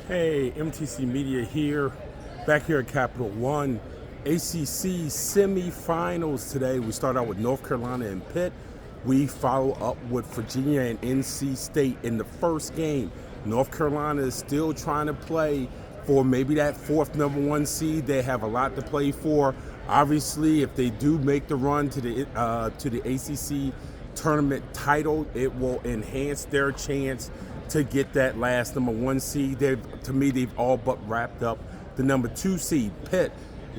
Hey, MTC Media here, back here at Capital One. ACC Semifinals today. We start out with North Carolina and Pitt. We follow up with Virginia and NC State in the first game. North Carolina is still trying to play for maybe that fourth #1 seed. They have a lot to play for. Obviously, if they do make the run to the ACC Tournament title, it will enhance their chance to get that last #1 seed. To me, they've all but wrapped up the #2 seed. Pitt,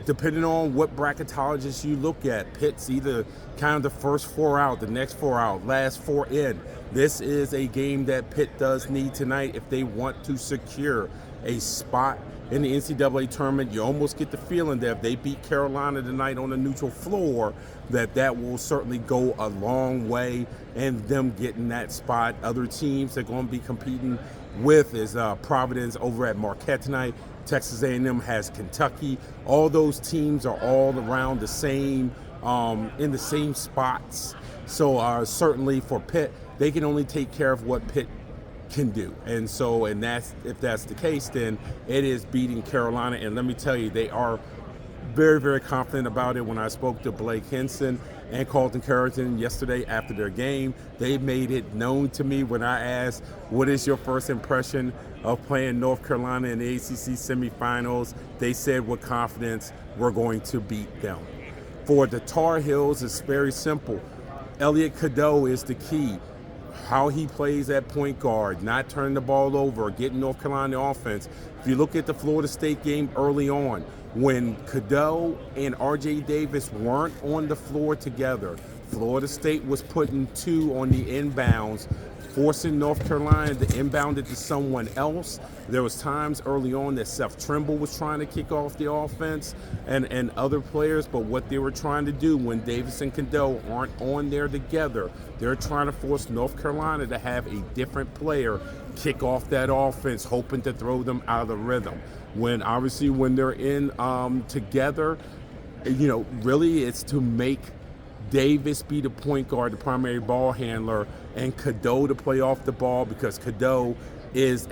depending on what bracketologist you look at, Pitt's either kind of the first four out, the next four out, last four in. This is a game that Pitt does need tonight if they want to secure a spot in the NCAA tournament. You almost get the feeling that if they beat Carolina tonight on a neutral floor, that will certainly go a long way in them getting that spot. Other teams they're going to be competing with is Providence over at Marquette tonight. Texas A&M has Kentucky. All those teams are all around the same, in the same spots. So certainly for Pitt, they can only take care of what Pitt can do. And that's if that's the case, then it is beating Carolina. And let me tell you, they are very, very confident about it. When I spoke to Blake Henson and Carlton Carrington yesterday after their game, they made it known to me when I asked, what is your first impression of playing North Carolina in the ACC semifinals? They said with confidence, we're going to beat them. For the Tar Heels, it's very simple. Elliot Cadeau is the key. How he plays at point guard, not turning the ball over, getting North Carolina offense. If you look at the Florida State game early on, when Cadeau and R.J. Davis weren't on the floor together, Florida State was putting two on the inbounds, forcing North Carolina to inbound it to someone else. There was times early on that Seth Trimble was trying to kick off the offense and other players, but what they were trying to do when Davis and Cadeau aren't on there together, they're trying to force North Carolina to have a different player kick off that offense, hoping to throw them out of the rhythm. When they're in together, really it's to make Davis be the point guard, the primary ball handler, and Cadeau to play off the ball, because Cadeau is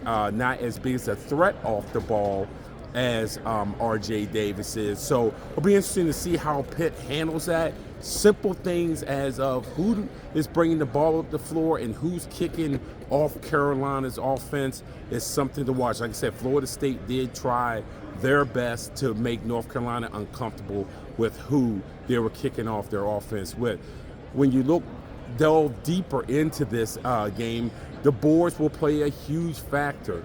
not as big as a threat off the ball as R.J. Davis is. So it'll be interesting to see how Pitt handles that. Simple things as of who is bringing the ball up the floor and who's kicking off Carolina's offense is something to watch. Like I said, Florida State did try their best to make North Carolina uncomfortable with who they were kicking off their offense with. When you delve deeper into this game, the boards will play a huge factor.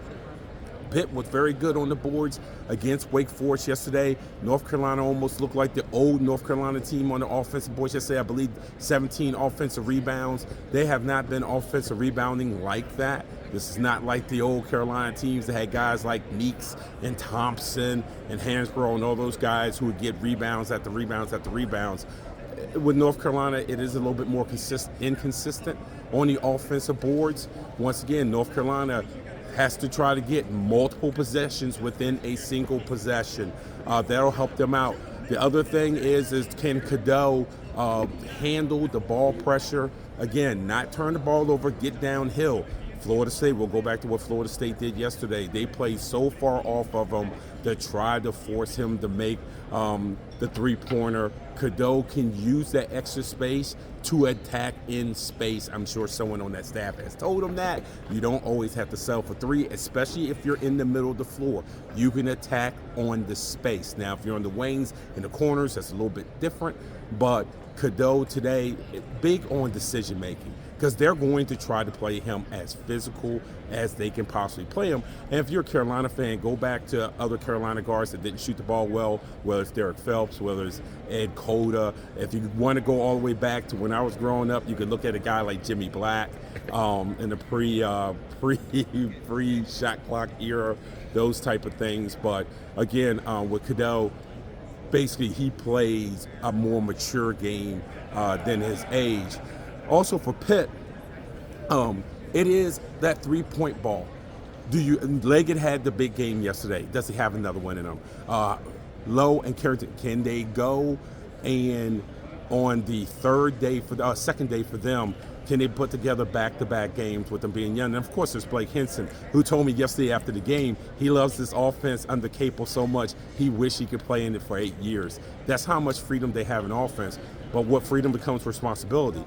Pitt was very good on the boards against Wake Forest yesterday. North Carolina almost looked like the old North Carolina team on the offensive boards yesterday. I believe 17 offensive rebounds. They have not been offensive rebounding like that. This is not like the old Carolina teams that had guys like Meeks and Thompson and Hansbrough and all those guys who would get rebounds after rebounds after rebounds. With North Carolina, it is a little bit more inconsistent on the offensive boards. Once again, North Carolina has to try to get multiple possessions within a single possession. That'll help them out. The other thing is can Cadeau handle the ball pressure? Again, not turn the ball over, get downhill. Florida State, we'll go back to what Florida State did yesterday. They played so far off of him to try to force him to make the three-pointer. Cadeau can use that extra space to attack in space. I'm sure someone on that staff has told him that. You don't always have to settle for three, especially if you're in the middle of the floor. You can attack on the space. Now, if you're on the wings, in the corners, that's a little bit different. But Cadeau today, big on decision-making, because they're going to try to play him as physical as they can possibly play him. And if you're a Carolina fan, go back to other Carolina guards that didn't shoot the ball well, whether it's Derek Phelps, whether it's Ed Cota. If you want to go all the way back to when I was growing up, you could look at a guy like Jimmy Black in the pre-shot clock era, those type of things. But again, with Cadeau, basically he plays a more mature game than his age. Also for Pitt, it is that three-point ball. Leggett had the big game yesterday. Does he have another one in him? Lowe and Carrington, can they go and on the second day for them, Can they put together back-to-back games with them being young? And of course, there's Blake Henson, who told me yesterday after the game he loves this offense under Capel so much he wished he could play in it for 8 years. That's how much freedom they have in offense. But what freedom becomes responsibility.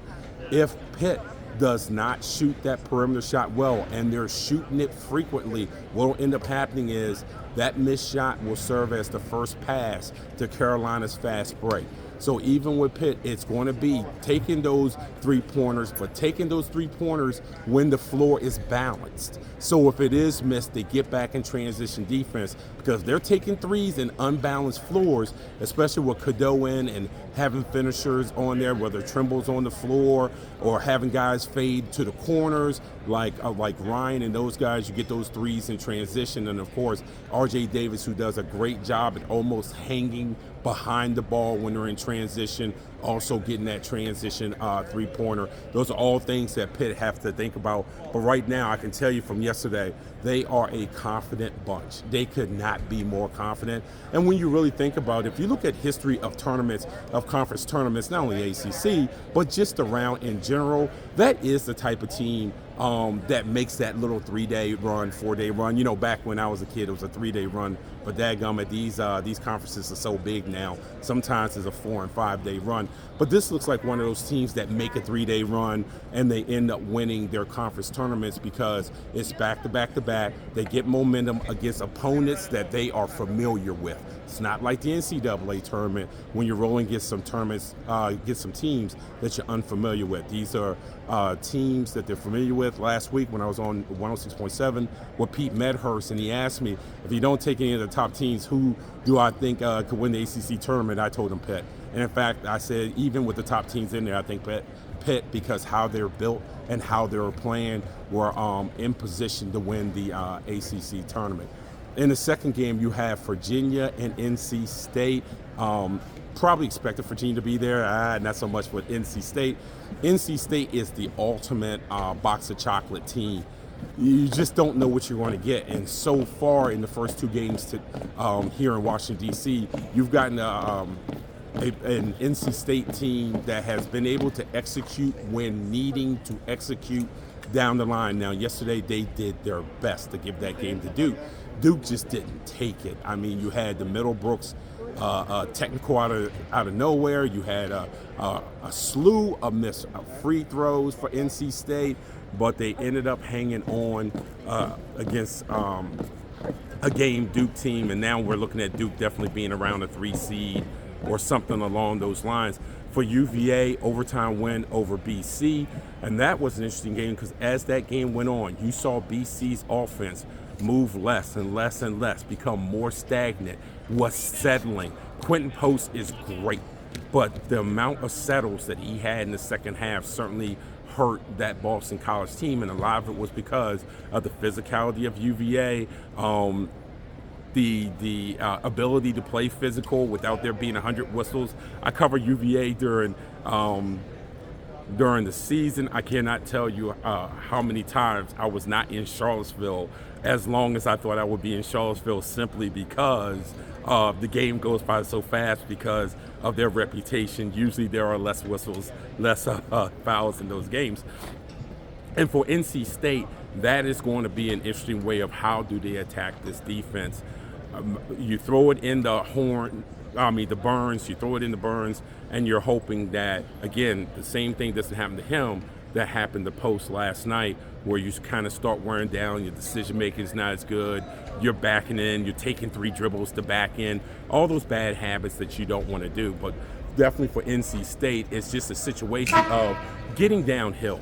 If Pitt does not shoot that perimeter shot well, and they're shooting it frequently, what will end up happening is that missed shot will serve as the first pass to Carolina's fast break. So even with Pitt, it's going to be taking those three-pointers, but taking those three-pointers when the floor is balanced. So if it is missed, they get back in transition defense because they're taking threes in unbalanced floors, especially with Cadeau in and having finishers on there, whether Trimble's on the floor or having guys fade to the corners like Ryan and those guys. You get those threes in transition. And, of course, R.J. Davis, who does a great job at almost hanging behind the ball when they're in transition, also getting that transition three-pointer. Those are all things that Pitt have to think about. But right now, I can tell you from yesterday, they are a confident bunch. They could not be more confident. And when you really think about it, if you look at history of tournaments, of conference tournaments, not only ACC, but just around in general, that is the type of team that makes that little 3-day run, 4-day run. You know, back when I was a kid, it was a 3-day run. But dadgummit, these conferences are so big now. Sometimes it's a 4- and 5-day run. But this looks like one of those teams that make a 3-day run and they end up winning their conference tournaments because it's back-to-back-to-back. They get momentum against opponents that they are familiar with. It's not like the NCAA tournament when you're rolling against some tournaments, against some teams that you're unfamiliar with. These are teams that they're familiar with. Last week when I was on 106.7 with Pete Medhurst, and he asked me, if you don't take any of the top teams, who do I think could win the ACC tournament? I told him Pitt. And in fact, I said even with the top teams in there, I think Pitt, because how they're built and how they're playing, were in position to win the ACC tournament. In the second game, you have Virginia and NC State. Probably expected Virginia to be there, not so much with NC State. NC State is the ultimate box of chocolate team. You just don't know what you're going to get. And so far in the first 2 games here in Washington, D.C., you've gotten an NC State team that has been able to execute when needing to execute down the line. Now, yesterday they did their best to give that game to Duke. Duke just didn't take it. I mean, you had the Middlebrooks technical out of nowhere. You had a slew of missed free throws for NC State, but they ended up hanging on against a game Duke team, and now we're looking at Duke definitely being around a 3 seed or something along those lines. For UVA, overtime win over BC, and that was an interesting game because as that game went on, you saw BC's offense move less and less and less, become more stagnant, was settling. Quentin Post is great, but the amount of settles that he had in the second half certainly hurt that Boston College team, and a lot of it was because of the physicality of UVA, the ability to play physical without there being 100 whistles. I covered UVA during the season. I cannot tell you how many times I was not in Charlottesville as long as I thought I would be in Charlottesville, simply because the game goes by so fast because of their reputation. Usually there are less whistles, less fouls in those games. And for NC State, that is going to be an interesting way of how do they attack this defense. You throw it in the Burns, you throw it in the Burns, and you're hoping that, again, the same thing doesn't happen to him that happened to Post last night, where you kind of start wearing down, your decision making is not as good, you're backing in, you're taking 3 dribbles to back in, all those bad habits that you don't want to do. But definitely for NC State, it's just a situation of getting downhill.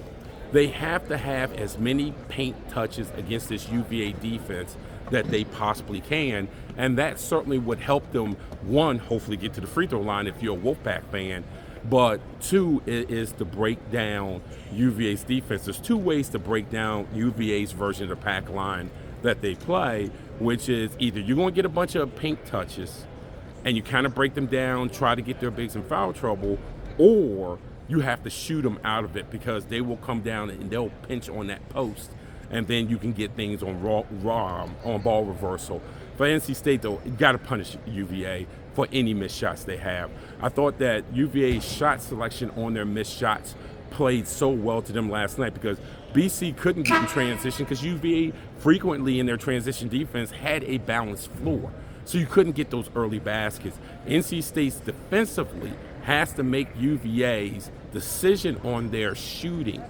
They have to have as many paint touches against this UVA defense that they possibly can, and that certainly would help them, 1, hopefully get to the free throw line if you're a Wolfpack fan, but 2 is to break down UVA's defense. There's 2 ways to break down UVA's version of the pack line that they play, which is either you're going to get a bunch of paint touches and you kind of break them down, try to get their bigs in foul trouble, or you have to shoot them out of it because they will come down and they'll pinch on that post, and then you can get things on on ball reversal. For NC State, though, you got to punish UVA for any missed shots they have. I thought that UVA's shot selection on their missed shots played so well to them last night because BC couldn't get in transition because UVA frequently in their transition defense had a balanced floor. So you couldn't get those early baskets. NC State's defensively has to make UVA's decision on their shooting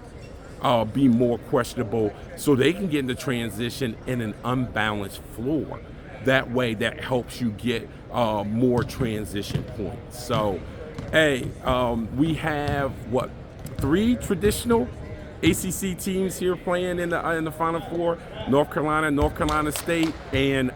be more questionable so they can get into transition in an unbalanced floor. That way, that helps you get more transition points. So, hey, we have, 3 traditional ACC teams here playing in the Final Four: North Carolina State, and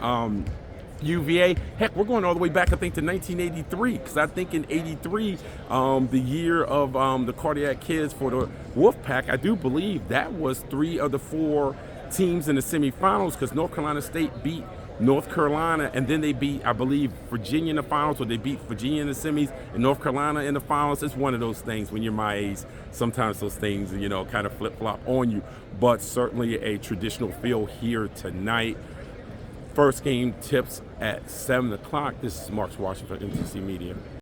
UVA. Heck, we're going all the way back, I think, to 1983, because I think in '83, the year of the Cardiac Kids for the Wolfpack, I do believe that was 3 of the 4 teams in the semifinals, because North Carolina State beat North Carolina, and then they beat, I believe, Virginia in the finals, or they beat Virginia in the semis and North Carolina in the finals. It's one of those things when you're my age, sometimes those things, kind of flip-flop on you, but certainly a traditional feel here tonight. First game tips at 7 o'clock. This is Mark Washington for MTC Media.